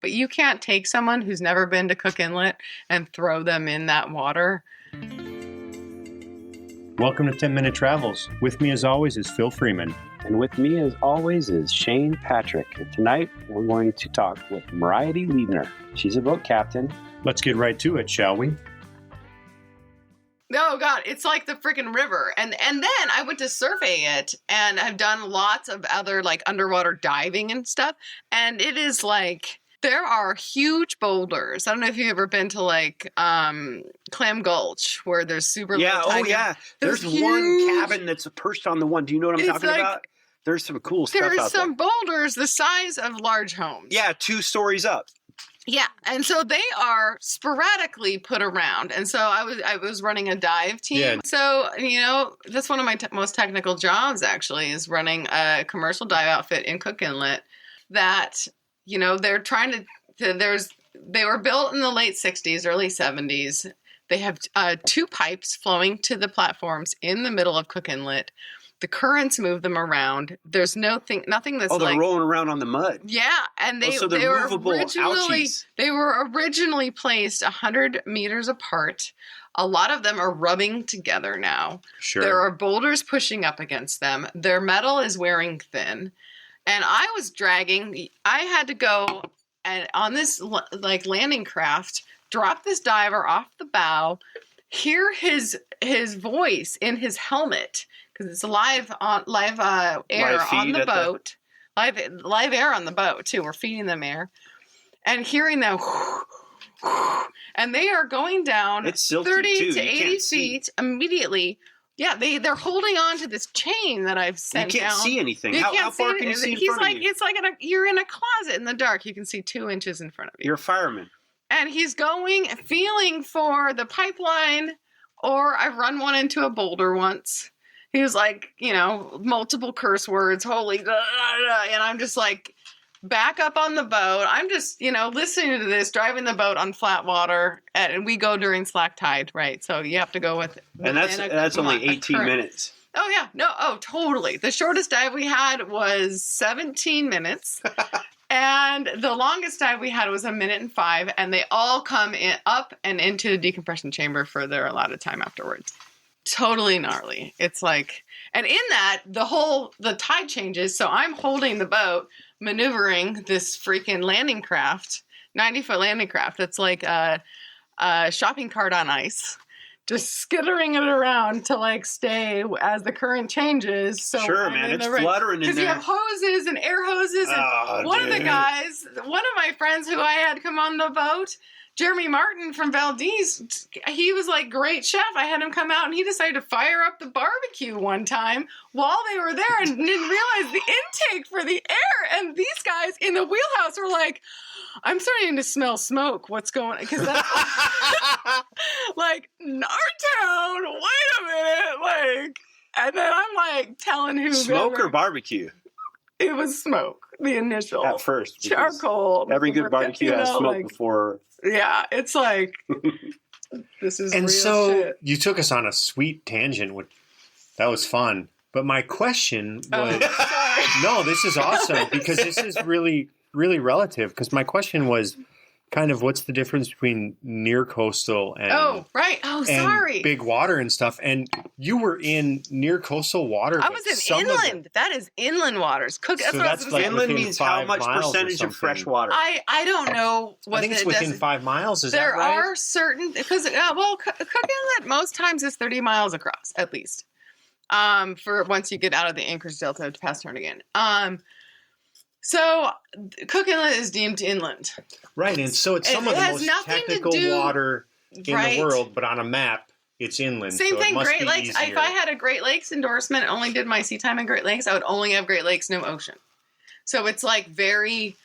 but you can't take someone who's never been to Cook Inlet and throw them in that water. Welcome to 10 Minute Travels. With me as always is Phil Freeman. And with me as always is Shane Patrick. And tonight we're going to talk with Mereidi Liebner. She's a boat captain. Let's get right to it, shall we? Oh God, it's like the freaking river. And then I went to survey it, and I've done lots of other like underwater diving and stuff. And it is like, there are huge boulders. I don't know if you've ever been to like Clam Gulch, where there's super low tide. Oh yeah. There's one cabin that's perched on the one. Do you know what I'm talking about? There's some cool stuff out there. There's some boulders the size of large homes. Yeah, 2 stories up. Yeah, and so they are sporadically put around. And so I was running a dive team. Yeah. So, that's one of my most technical jobs, actually, is running a commercial dive outfit in Cook Inlet that, they're trying to, they were built in the late 60s, early 70s. They have 2 pipes flowing to the platforms in the middle of Cook Inlet. The currents move them around. There's nothing that's they're rolling around on the mud. Yeah, and they were originally placed 100 meters apart. A lot of them are rubbing together now. Sure. There are boulders pushing up against them. Their metal is wearing thin. And I had to go and on this landing craft, drop this diver off the bow, hear his voice in his helmet, because it's live air on the boat. Live air on the boat, too. We're feeding them air. And hearing them, and they are going down 30 to 80 feet immediately. Yeah, they're holding on to this chain that I've sent down. You can't see anything. How far can you see in front of you? It's like you're in a closet in the dark. You can see 2 inches in front of you. You're a fireman. And he's feeling for the pipeline, or I've run one into a boulder once. He was like, multiple curse words, holy, and I'm just like, back up on the boat. I'm just, listening to this, driving the boat on flat water, and we go during slack tide, right? So you have to go with and that's only 18 minutes. Oh, yeah. No, totally. The shortest dive we had was 17 minutes. And the longest dive we had was 1 minute and 5, and they all come up and into the decompression chamber for their allotted time afterwards. Totally gnarly. It's like, and in that, the tide changes, so I'm holding the boat, maneuvering this freaking landing craft, 90-foot landing craft. That's like a shopping cart on ice. Just skittering it around to stay as the current changes. So sure, man, it's fluttering in there. Because you have hoses and air hoses. And one of my friends who I had come on the boat, Jeremy Martin from Valdez, he was like, great chef. I had him come out, and he decided to fire up the barbecue one time while they were there and didn't realize the intake for the air. And these guys in the wheelhouse were like, I'm starting to smell smoke. What's going on? Because that's like, Nartown, wait a minute. And then I'm like telling who. Smoke or barbecue? It was smoke, the initial. At first. Charcoal. Every good barbecue has smoke before. Yeah, it's like, this is and real so shit. You took us on a sweet tangent. That was fun. But my question was, no, this is awesome because this is really, really relative. Because my question was kind of what's the difference between near coastal and sorry, big water and stuff. And you were in near coastal water. I was in inland. That is inland waters. Inland means how much percentage of fresh water? I don't know. I think it's within 5 miles. Is there that right? There are certain because Cook Inlet most times is 30 miles across at least. For once you get out of the Anchorage Delta to pass Turnagain. So Cook Inlet is deemed inland. Right, and so it's some of the most technical water in the world, but on a map, it's inland. Same thing, Great Lakes. Easier. If I had a Great Lakes endorsement and only did my sea time in Great Lakes, I would only have Great Lakes, no ocean. So it's like very,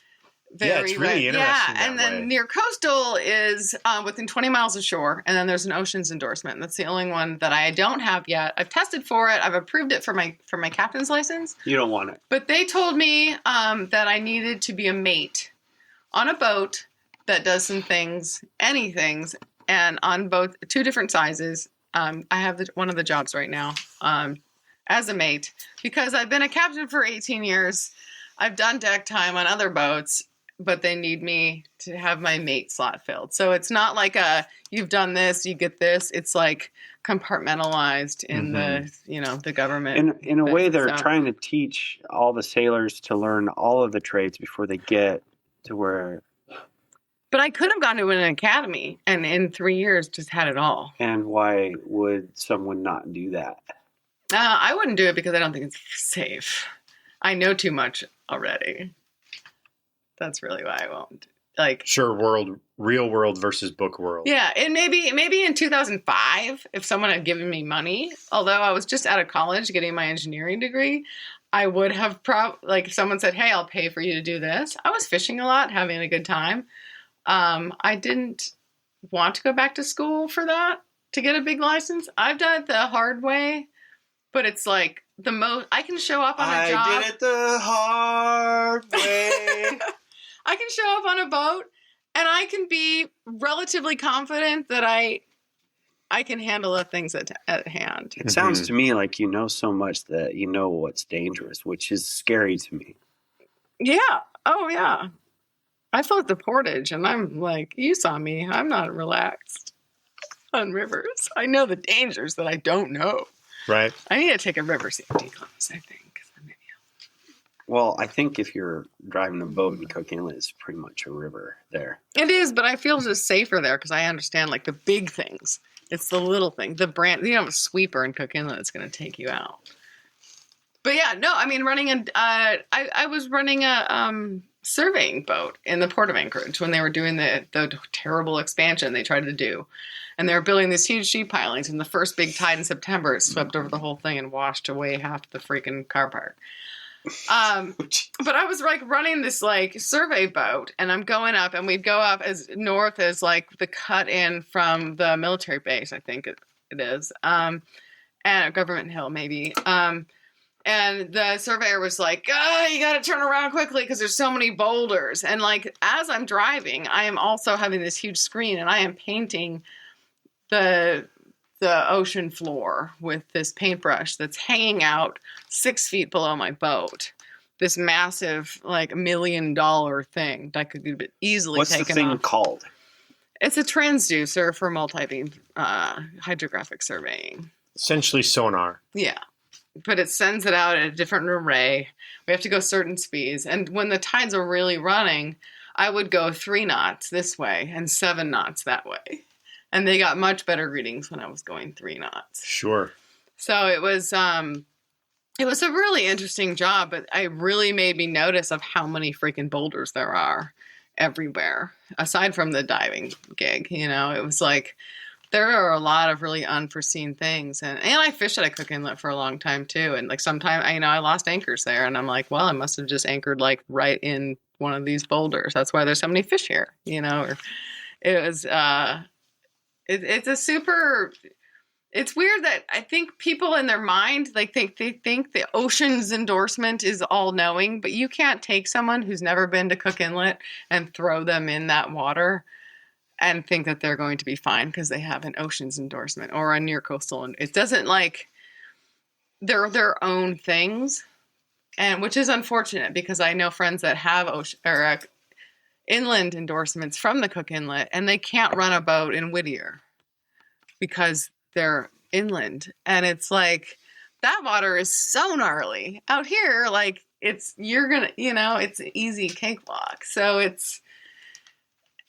very it's really interesting and then near coastal is within 20 miles of shore, and then there's an oceans endorsement. And that's the only one that I don't have yet. I've tested for it. I've approved it for my captain's license. You don't want it. But they told me that I needed to be a mate on a boat that does some things, and on both 2 different sizes. I have one of the jobs right now as a mate because I've been a captain for 18 years. I've done deck time on other boats. but they need me to have my mate slot filled. So it's not like you've done this, you get this. It's like compartmentalized in the government. In a way, they're So trying to teach all the sailors to learn all of the trades before they get to where. But I could have gone to an academy and in 3 years just had it all. And why would someone not do that? I wouldn't do it because I don't think it's safe. I know too much already. That's really why I won't. Sure, real world versus book world. Yeah, and maybe in 2005, if someone had given me money, although I was just out of college getting my engineering degree, I would have if someone said, "Hey, I'll pay for you to do this." I was fishing a lot, having a good time. I didn't want to go back to school for that to get a big license. I've done it the hard way, but it's like the most I can show up on a job. I did it the hard way. I can show up on a boat and I can be relatively confident that I can handle the things at hand. It sounds to me like you know so much that you know what's dangerous, which is scary to me. Yeah. Oh, yeah. I float the portage and I'm like, you saw me. I'm not relaxed on rivers. I know the dangers that I don't know. Right. I need to take a river safety class, I think. Well, I think if you're driving a boat in Cook Inlet, it's pretty much a river there. It is, but I feel just safer there because I understand like the big things. It's the little thing. The brand, a sweeper in Cook Inlet that's going to take you out. But yeah, no, I mean, I was running a surveying boat in the Port of Anchorage when they were doing the terrible expansion they tried to do. And they were building these huge sheet pilings, and the first big tide in September, it swept over the whole thing and washed away half the freaking car park. But I was like running this like survey boat and I'm going up and we'd go up as north as like the cut in from the military base, I think it is, and Government Hill maybe. And the surveyor was like, you got to turn around quickly because there's so many boulders. And like, as I'm driving, I am also having this huge screen and I am painting the ocean floor with this paintbrush that's hanging out 6 feet below my boat. This massive, like, $1 million thing that could easily taken off. What's the thing called? It's a transducer for multi-beam hydrographic surveying. Essentially sonar. Yeah. But it sends it out at a different array. We have to go certain speeds. And when the tides are really running, I would go 3 knots this way and 7 knots that way. And they got much better readings when I was going 3 knots. Sure. So it was a really interesting job, but it really made me notice of how many freaking boulders there are everywhere. Aside from the diving gig, it was like there are a lot of really unforeseen things. And I fished at a Cook Inlet for a long time too. And like sometime, I lost anchors there and I'm like, well, I must have just anchored like right in one of these boulders. That's why there's so many fish here, or it was, it's weird that I think people in their mind, like they think the ocean's endorsement is all knowing, but you can't take someone who's never been to Cook Inlet and throw them in that water and think that they're going to be fine because they have an ocean's endorsement or a near coastal. And it doesn't they're their own things, and which is unfortunate because I know friends that have inland endorsements from the Cook Inlet and they can't run a boat in Whittier because they're inland. And it's like, that water is so gnarly. Out here, like, it's an easy cakewalk. So it's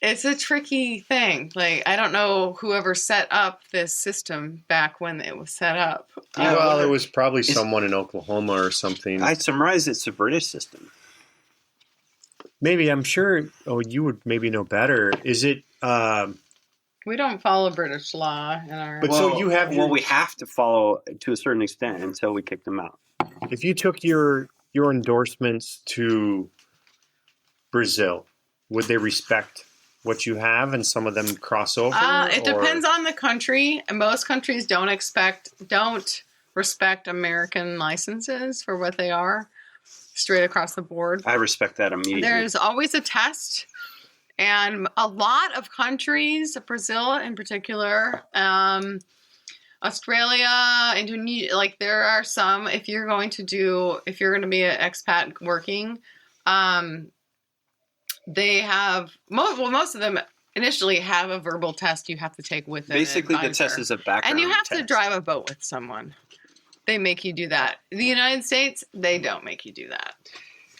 a tricky thing. Like, I don't know whoever set up this system back when it was set up. Well, it was probably someone in Oklahoma or something. I surmise it's a British system. Maybe, I'm sure, you would maybe know better. Is it... we don't follow British law in our... But so you have... we have to follow to a certain extent until we kick them out. If you took your endorsements to Brazil, would they respect what you have and some of them cross over? It depends on the country. Most countries don't respect American licenses for what they are. Straight across the board. I respect that immediately. There's always a test. And a lot of countries, Brazil in particular, Australia, Indonesia, like there are some, if you're going to be an expat working, they have most of them initially have a verbal test you have to take with Basically, an the advisor. test is a background and you have test. to drive a boat with someone. They make you do that. The United States, they don't make you do that.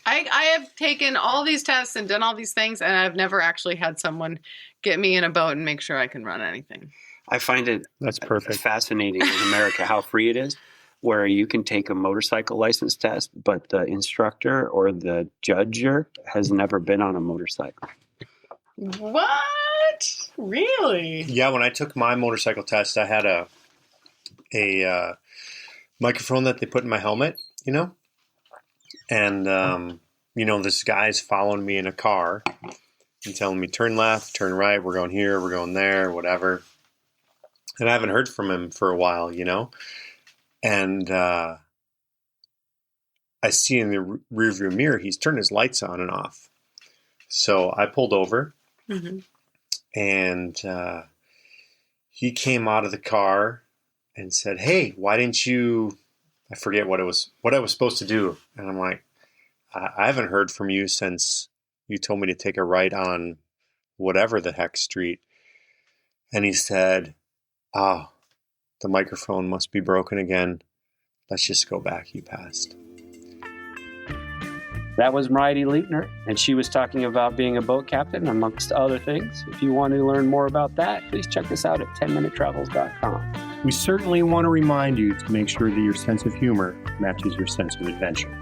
I have taken all these tests and done all these things, and I've never actually had someone get me in a boat and make sure I can run anything. I find it That's perfect. fascinating in America how free it is, where you can take a motorcycle license test, but the instructor or the judger has never been on a motorcycle. What? Really? Yeah, when I took my motorcycle test, I had a microphone that they put in my helmet, and this guy's following me in a car and telling me turn left, turn right, we're going here, we're going there, whatever. And I haven't heard from him for a while, and I see in the rearview mirror he's turned his lights on and off. So I pulled over. Mm-hmm. And he came out of the car and said, "Hey, why didn't you?" I forget what I was supposed to do. And I'm like, "I haven't heard from you since you told me to take a right on whatever the heck street." And he said, "Oh, the microphone must be broken again. Let's just go back. You passed." That was Mereidi Liebner, and she was talking about being a boat captain, amongst other things. If you want to learn more about that, please check us out at 10minutetravels.com. We certainly want to remind you to make sure that your sense of humor matches your sense of adventure.